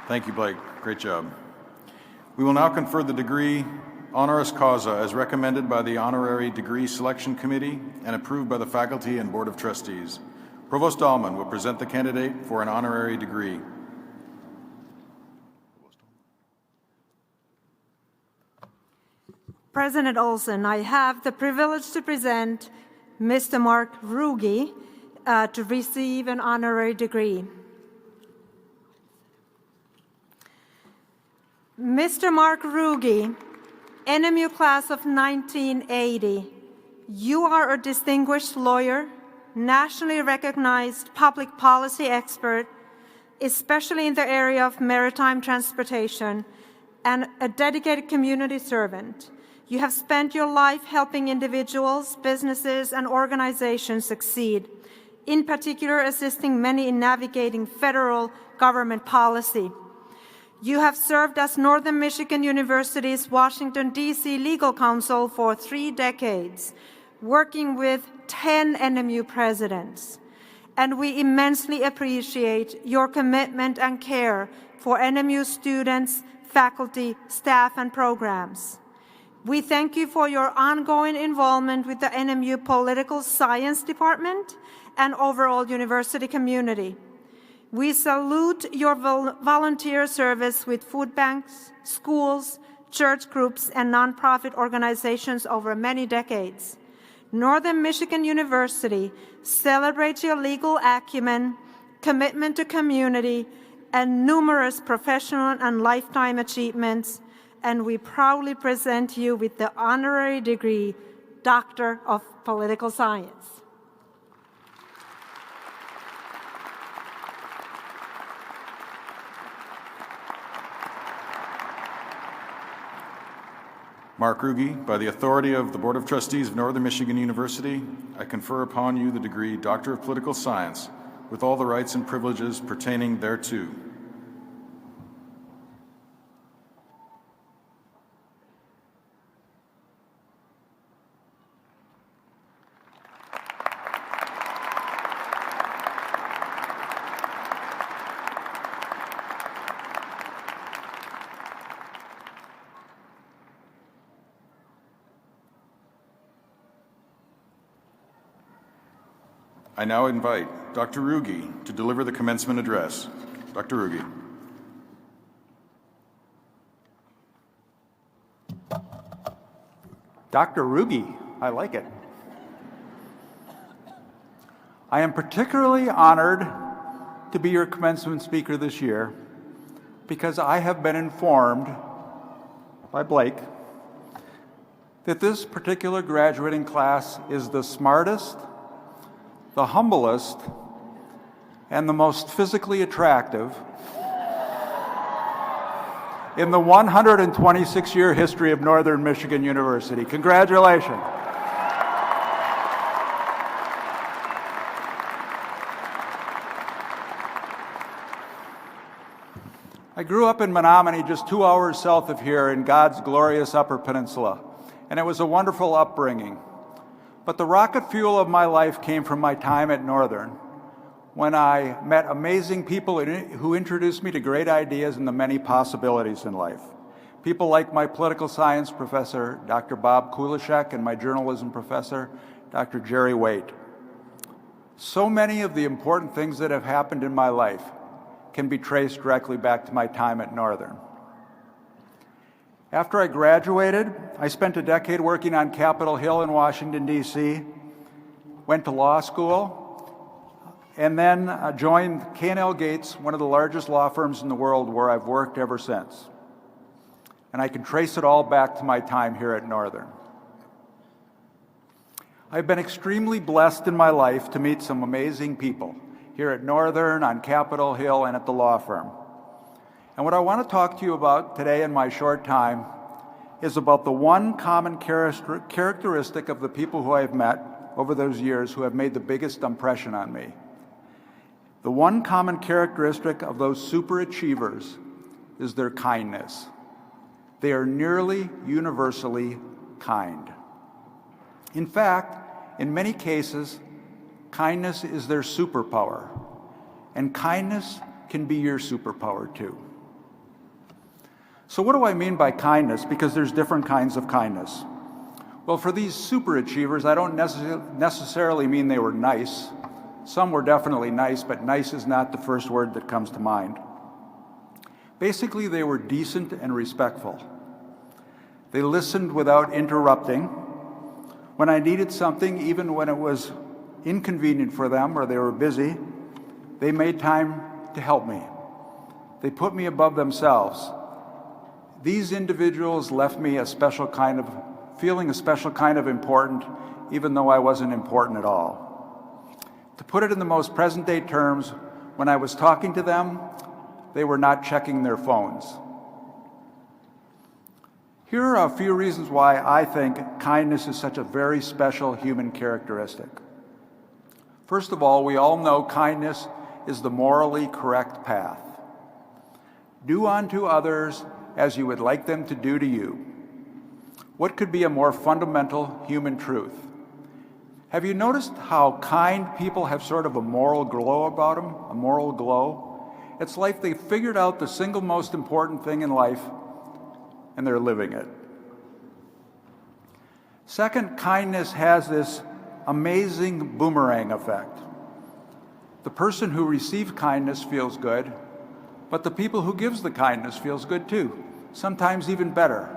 Thank you, Blake. Great job. We will now confer the degree honoris causa as recommended by the Honorary Degree Selection Committee and approved by the Faculty and Board of Trustees. Provost Dahlman will present the candidate for an honorary degree. President Olson, I have the privilege to present Mr. Mark Ruge to receive an honorary degree. Mr. Mark Ruge, NMU class of 1980, you are a distinguished lawyer, nationally recognized public policy expert, especially in the area of maritime transportation, and a dedicated community servant. You have spent your life helping individuals, businesses, and organizations succeed, in particular assisting many in navigating federal government policy. You have served as Northern Michigan University's Washington, D.C. legal counsel for 3 decades, working with 10 NMU presidents. And we immensely appreciate your commitment and care for NMU students, faculty, staff, and programs. We thank you for your ongoing involvement with the NMU Political Science Department and overall university community. We salute your volunteer service with food banks, schools, church groups, and nonprofit organizations over many decades. Northern Michigan University celebrates your legal acumen, commitment to community, and numerous professional and lifetime achievements, and we proudly present you with the honorary degree, Doctor of Political Science. Mark Ruge, by the authority of the Board of Trustees of Northern Michigan University, I confer upon you the degree Doctor of Political Science with all the rights and privileges pertaining thereto. I now invite Dr. Ruge to deliver the commencement address. Dr. Ruge. Dr. Ruge, I like it. I am particularly honored to be your commencement speaker this year because I have been informed by Blake that this particular graduating class is the smartest, the humblest, and the most physically attractive in the 126-year history of Northern Michigan University. Congratulations. I grew up in Menominee, just 2 hours south of here in God's glorious Upper Peninsula, and it was a wonderful upbringing. But the rocket fuel of my life came from my time at Northern, when I met amazing people who introduced me to great ideas and the many possibilities in life. People like my political science professor, Dr. Bob Kulishek, and my journalism professor, Dr. Jerry Waite. So many of the important things that have happened in my life can be traced directly back to my time at Northern. After I graduated, I spent a decade working on Capitol Hill in Washington, D.C., went to law school, and then joined K&L Gates, one of the largest law firms in the world, where I've worked ever since. And I can trace it all back to my time here at Northern. I've been extremely blessed in my life to meet some amazing people here at Northern, on Capitol Hill, and at the law firm. And what I want to talk to you about today in my short time is about the one common characteristic of the people who I've met over those years who have made the biggest impression on me. The one common characteristic of those superachievers is their kindness. They are nearly universally kind. In fact, in many cases, kindness is their superpower, and kindness can be your superpower too. So what do I mean by kindness? Because there's different kinds of kindness. Well, for these super achievers, I don't necessarily mean they were nice. Some were definitely nice, but nice is not the first word that comes to mind. Basically, they were decent and respectful. They listened without interrupting. When I needed something, even when it was inconvenient for them or they were busy, they made time to help me. They put me above themselves. These individuals left me feeling a special kind of important, even though I wasn't important at all. To put it in the most present-day terms, when I was talking to them, they were not checking their phones. Here are a few reasons why I think kindness is such a very special human characteristic. First of all, we all know kindness is the morally correct path. Do unto others as you would like them to do to you. What could be a more fundamental human truth? Have you noticed how kind people have sort of a moral glow about them, a moral glow? It's like they figured out the single most important thing in life and they're living it. Second, kindness has this amazing boomerang effect. The person who receives kindness feels good, but the people who gives the kindness feels good too, sometimes even better.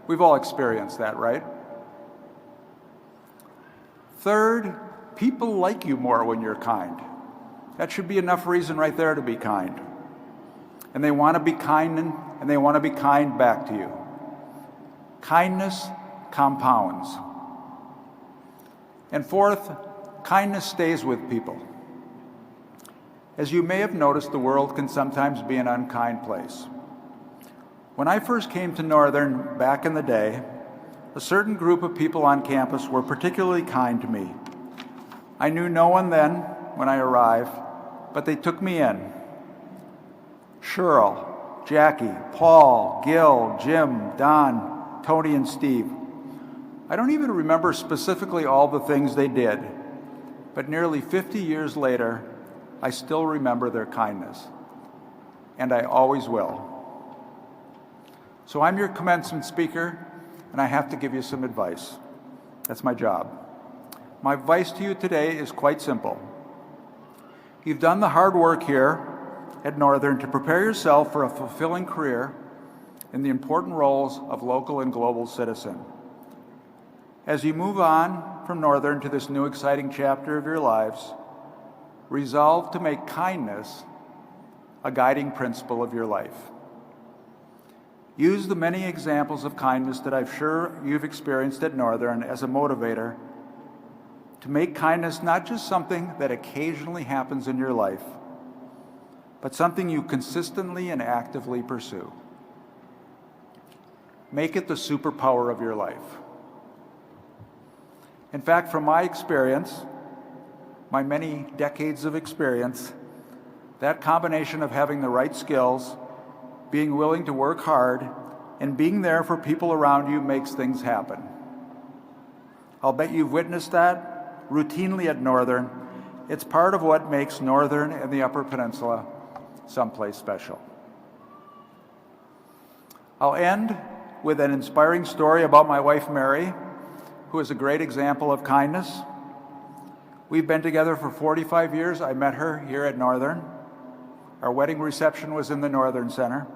We've all experienced that, right? Third, people like you more when you're kind. That should be enough reason right there to be kind. And they want to be kind and they want to be kind back to you. Kindness compounds. And fourth, kindness stays with people. As you may have noticed, the world can sometimes be an unkind place. When I first came to Northern back in the day, a certain group of people on campus were particularly kind to me. I knew no one then when I arrived, but they took me in. Cheryl, Jackie, Paul, Gil, Jim, Don, Tony, and Steve. I don't even remember specifically all the things they did, but nearly 50 years later, I still remember their kindness, and I always will. So I'm your commencement speaker, and I have to give you some advice. That's my job. My advice to you today is quite simple. You've done the hard work here at Northern to prepare yourself for a fulfilling career in the important roles of local and global citizen. As you move on from Northern to this new exciting chapter of your lives, resolve to make kindness a guiding principle of your life. Use the many examples of kindness that I'm sure you've experienced at Northern as a motivator to make kindness not just something that occasionally happens in your life, but something you consistently and actively pursue. Make it the superpower of your life. In fact, from my experience, my many decades of experience, that combination of having the right skills, being willing to work hard, and being there for people around you makes things happen. I'll bet you've witnessed that routinely at Northern. It's part of what makes Northern and the Upper Peninsula someplace special. I'll end with an inspiring story about my wife, Mary, who is a great example of kindness. We've been together for 45 years. I met her here at Northern. Our wedding reception was in the Northern Center.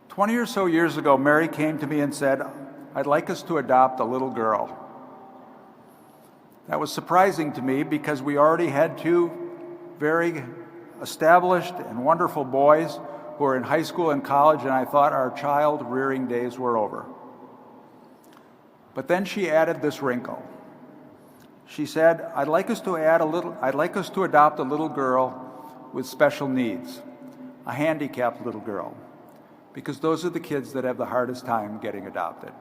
20 or so years ago, Mary came to me and said, "I'd like us to adopt a little girl." That was surprising to me because we already had two very established and wonderful boys who were in high school and college, and I thought our child rearing days were over. But then she added this wrinkle. She said, I'd like us to adopt a little girl with special needs, a handicapped little girl, because those are the kids that have the hardest time getting adopted."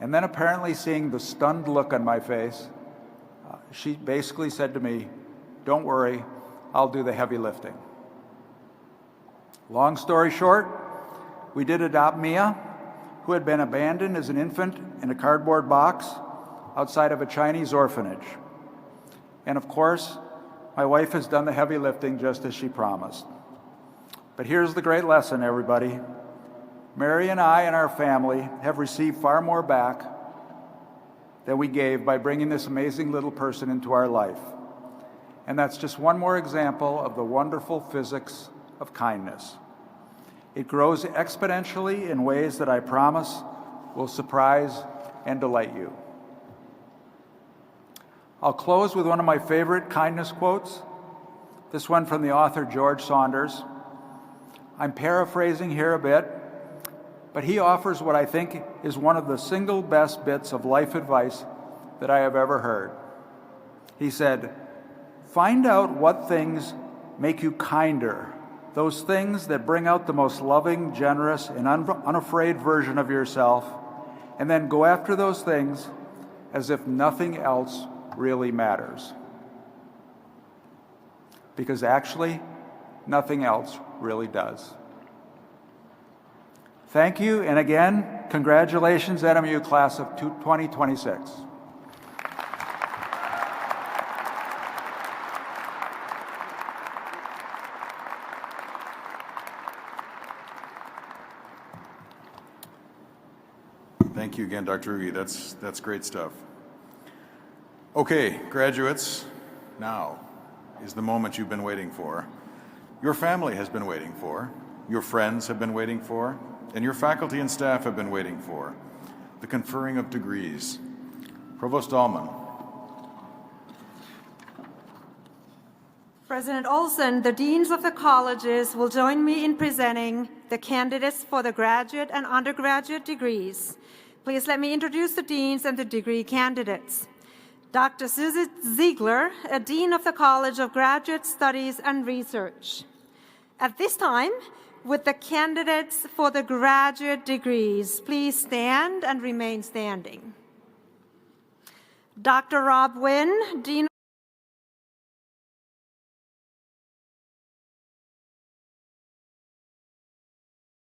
And then, apparently seeing the stunned look on my face, she basically said to me, "Don't worry, I'll do the heavy lifting." Long story short, we did adopt Mia, who had been abandoned as an infant in a cardboard box outside of a Chinese orphanage. And of course, my wife has done the heavy lifting just as she promised. But here's the great lesson, everybody. Mary and I and our family have received far more back than we gave by bringing this amazing little person into our life. And that's just one more example of the wonderful physics of kindness. It grows exponentially in ways that I promise will surprise and delight you. I'll close with one of my favorite kindness quotes, this one from the author George Saunders. I'm paraphrasing here a bit, but he offers what I think is one of the single best bits of life advice that I have ever heard. He said, "Find out what things make you kinder, those things that bring out the most loving, generous, and unafraid version of yourself, and then go after those things as if nothing else really matters." Because actually, nothing else really does. Thank you, and again, congratulations, NMU class of 2026. Thank you again, Dr. Ruge. That's great stuff. Okay, graduates, now is the moment you've been waiting for. Your family has been waiting for, your friends have been waiting for, and your faculty and staff have been waiting for. The conferring of degrees. Provost Dahlman. President Olson, the deans of the colleges will join me in presenting the candidates for the graduate and undergraduate degrees. Please let me introduce the deans and the degree candidates. Dr. Susie Ziegler, a dean of the College of Graduate Studies and Research. At this time, with the candidates for the graduate degrees, please stand and remain standing. Dr. Rob Wynn, Dean